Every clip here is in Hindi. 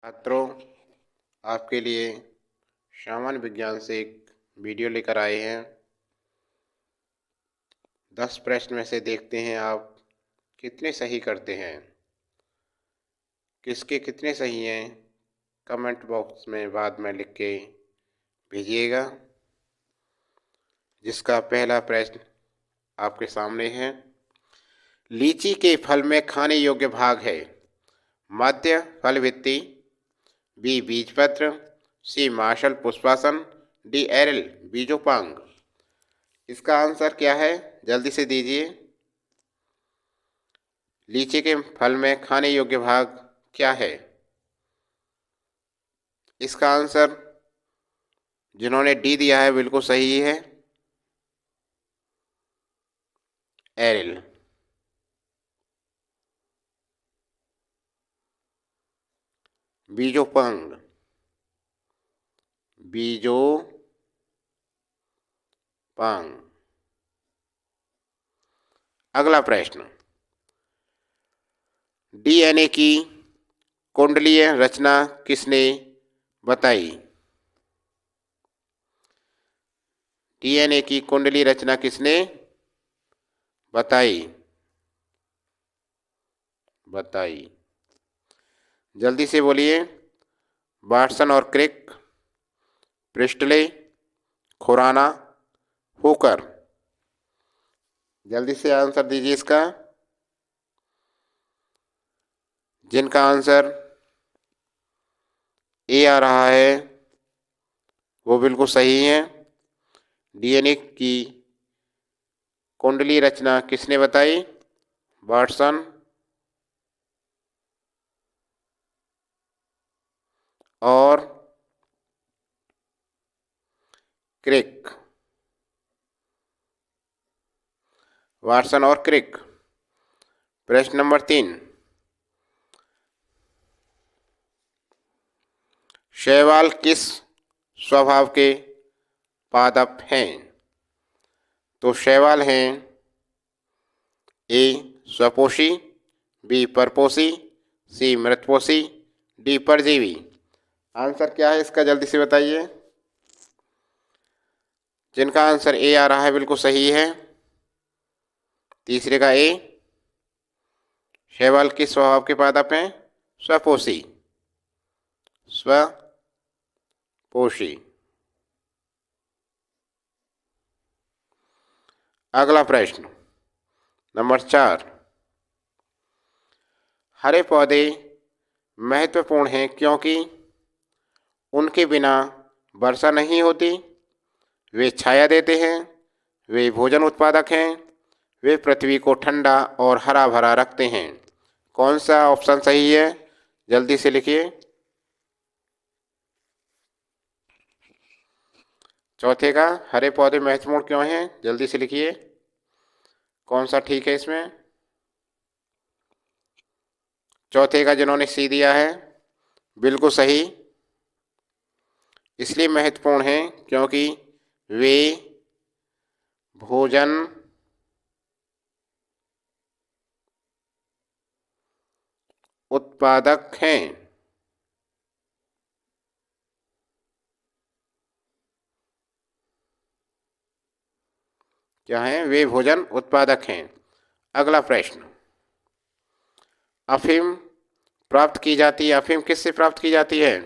छात्रों, आपके लिए सामान्य विज्ञान से एक वीडियो लेकर आए हैं। 10 प्रश्न में से देखते हैं आप कितने सही करते हैं। किसके कितने सही हैं कमेंट बॉक्स में बाद में लिख के भेजिएगा। जिसका पहला प्रश्न आपके सामने है। लीची के फल में खाने योग्य भाग है। मध्य फल भित्ति, बी बीजपत्र, सी मार्शल पुष्पासन, डी एरल बीजोपांग। इसका आंसर क्या है, जल्दी से दीजिए। लीची के फल में खाने योग्य भाग क्या है? इसका आंसर जिन्होंने डी दिया है बिल्कुल सही है, एरिल। बीजोपांग, बीजोपांग। अगला प्रश्न। डीएनए की कुंडलीय रचना किसने बताई? डीएनए की कुंडली रचना किसने बताई? जल्दी से बोलिए। वाटसन और क्रिक, प्रिस्टले, खुराना, हुकर। जल्दी से आंसर दीजिए इसका। जिनका आंसर ए आ रहा है वो बिल्कुल सही है। डीएनए की कुंडली रचना किसने बताई? वाटसन और क्रिक। वाटसन और क्रिक। प्रश्न नंबर 3। शैवाल किस स्वभाव के पादप हैं? तो शैवाल हैं ए स्वपोषी, बी परपोषी, सी मृतपोषी, डी परजीवी। आंसर क्या है इसका, जल्दी से बताइए। जिनका आंसर ए आ रहा है बिल्कुल सही है। तीसरे का ए। शैवाल किस स्वभाव के पादप हैं? स्वपोषी। स्वपोषी। अगला प्रश्न नंबर 4। हरे पौधे महत्वपूर्ण हैं क्योंकि उनके बिना वर्षा नहीं होती, वे छाया देते हैं, वे भोजन उत्पादक हैं, वे पृथ्वी को ठंडा और हरा भरा रखते हैं। कौन सा ऑप्शन सही है, जल्दी से लिखिए। चौथे का हरे पौधे महत्वपूर्ण क्यों हैं, जल्दी से लिखिए। कौन सा ठीक है इसमें? चौथे का जिन्होंने सी दिया है बिल्कुल सही। इसलिए महत्वपूर्ण है क्योंकि वे भोजन उत्पादक हैं। क्या हैं? वे भोजन उत्पादक हैं। अगला प्रश्न। अफीम प्राप्त की जाती है। अफीम किससे प्राप्त की जाती है?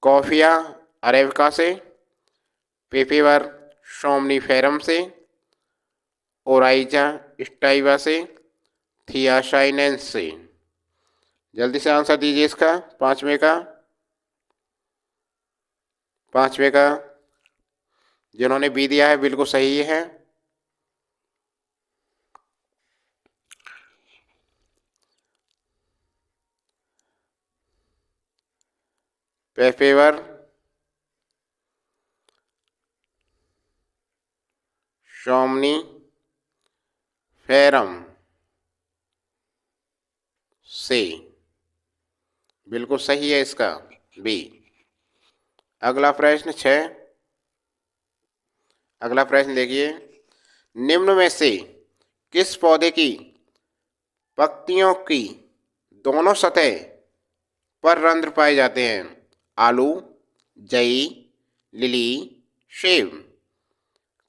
कॉफिया अरेबिका से, पेपेवर सोमनीफेरम से, ओराइजा स्टाइवा से, थियासाइनेंस से। जल्दी से आंसर दीजिए इसका। पांचवे का जिन्होंने बी दिया है बिल्कुल सही है। पेपेवर सोमनीफेरम से बिल्कुल सही है इसका बी। अगला प्रश्न 6। अगला प्रश्न देखिए। निम्न में से किस पौधे की पत्तियों की दोनों सतह पर रंध्र पाए जाते हैं? आलू, जई, लिली, सेब।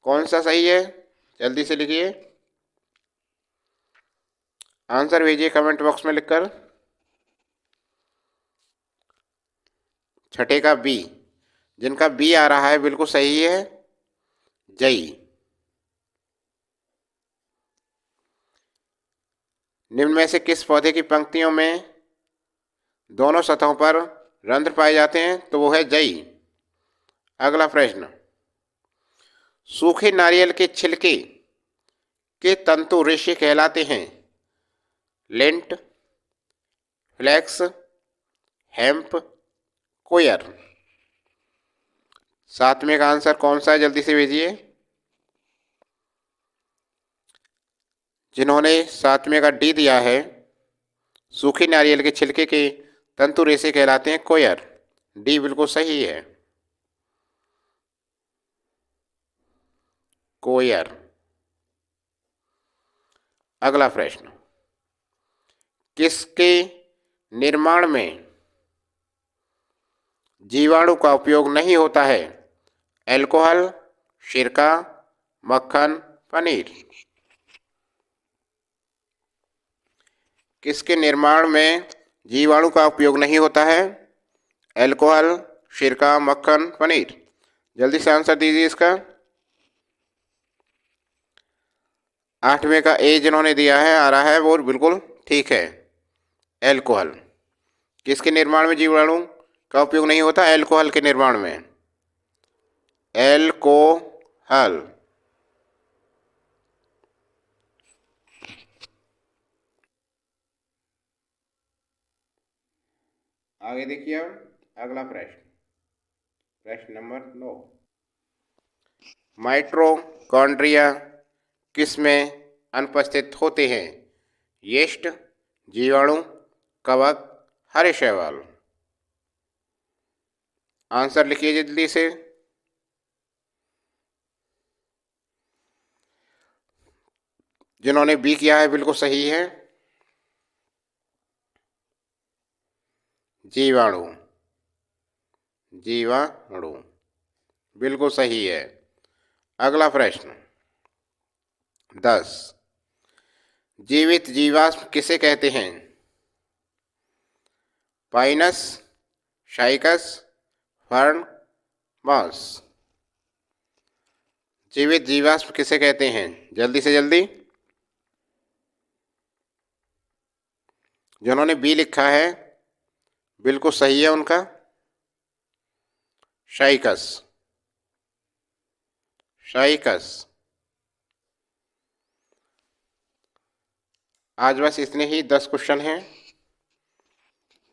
कौन सा सही है? जल्दी से लिखिए, आंसर भेजिए कमेंट बॉक्स में लिखकर। छठे का बी, जिनका बी आ रहा है बिल्कुल सही है, जई। निम्न में से किस पौधे की पंक्तियों में दोनों सतहों पर रंध्र पाए जाते हैं? तो वो है जई। अगला प्रश्न, सूखे नारियल के छिलके के तंतु रेशे कहलाते हैं? लेंट, फ्लैक्स, हेम्प, कोयर। सातवें का आंसर कौन सा है? जल्दी से भेजिए। जिन्होंने सातवें का डी दिया है, सूखे नारियल के छिलके के तंतु रेशे कहलाते हैं कोयर। डी बिल्कुल सही है, कोयर। अगला प्रश्न, किसके निर्माण में जीवाणु का उपयोग नहीं होता है? अल्कोहल, सिरका, मक्खन, पनीर। किसके निर्माण में जीवाणु का उपयोग नहीं होता है? अल्कोहल, सिरका, मक्खन, पनीर। जल्दी से आंसर दीजिए इसका। आठवें का ए जिन्होंने दिया है आ रहा है वो बिल्कुल ठीक है, अल्कोहल। किसके निर्माण में जीवाणु का उपयोग नहीं होता? अल्कोहल के निर्माण में, अल्कोहल। आगे देखिए अब अगला प्रश्न, प्रश्न नंबर 9। माइटोकॉन्ड्रिया किस में अनुपस्थित होते हैं? यीस्ट, जीवाणु, कवक, हरे शैवाल। आंसर लिखिए जल्दी से। जिन्होंने बी किया है बिल्कुल सही है, जीवाणु, जीवाणु बिल्कुल सही है। अगला प्रश्न 10, जीवित जीवाश्म किसे कहते हैं? Pinus, cycas, fern, moss. जीवित जीवाश्म किसे कहते हैं? जल्दी से जल्दी। जिन्होंने बी लिखा है बिल्कुल सही है उनका, शाइकस, शाइकस। आज बस इतने ही 10 क्वेश्चन हैं।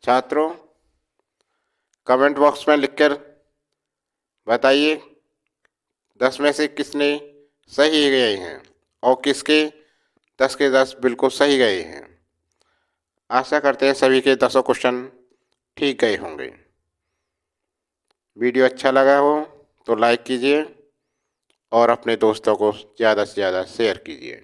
छात्रों कमेंट बॉक्स में लिखकर बताइए 10 में से किसने सही गए हैं और किसके 10 के 10 बिल्कुल सही गए हैं। आशा करते हैं सभी के 10 क्वेश्चन ठीक गए होंगे। वीडियो अच्छा लगा हो तो लाइक कीजिए और अपने दोस्तों को ज़्यादा से ज़्यादा शेयर कीजिए।